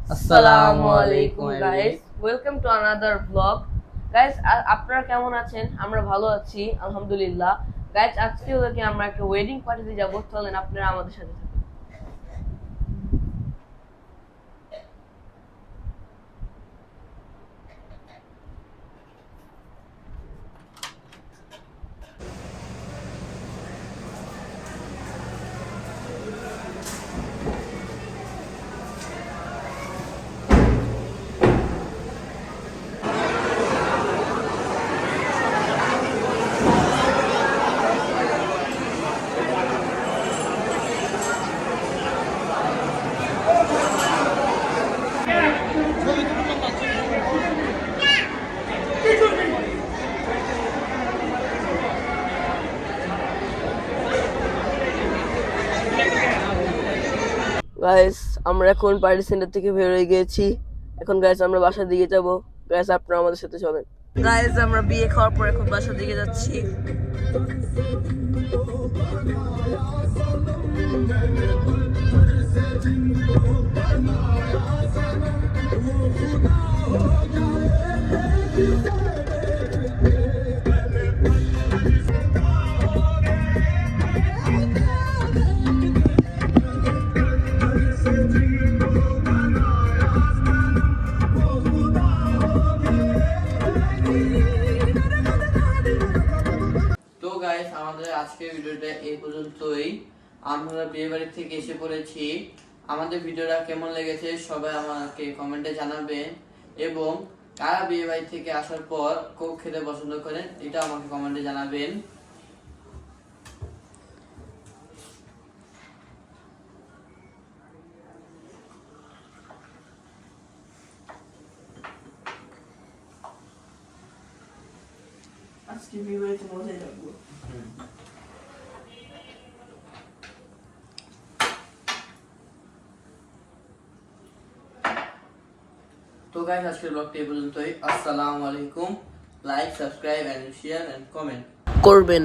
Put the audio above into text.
Assalamualaikum guys, welcome to another vlog. Guys, আপনারা কেমন আছেন? আমরা ভালো আছি আলহামদুলিল্লাহ। Guys, আজকে ওদেরকে আমরা একটা ওয়েডিং পার্টিতে যাব, চলেন আপনারা আমাদের সাথে থাকুন। গাইস, আমরা এখন পার্টি সেন্টার থেকে বের হয়ে গিয়েছি। এখন গাইস আমরা বাসার দিকে যাব। গাইস আপনারা আমাদের সাথে চলেন। গাইস আমরা বিয়ে খাওয়ার পর এখন বাসার দিকে যাচ্ছি। তো গাইস, আমাদের আজকের ভিডিওটা এই পর্যন্তই। আমরা বিয়ে বাড়ি থেকে এসে পড়েছি। আমাদের ভিডিওটা কেমন লেগেছে সবাই আমাকে কমেন্টে জানাবেন, এবং কারা বিয়ে বাড়ি থেকে আসার পর কোক খেতে পছন্দ করেন এটা আমাকে কমেন্টে জানাবেন। আজকে বিয়ে বাড়িতে মজাই লাগবে। তো গাইস, আজকের ব্লগটা এই পর্যন্তই। আসসালামু আলাইকুম। Like, subscribe and share and comment করবেন।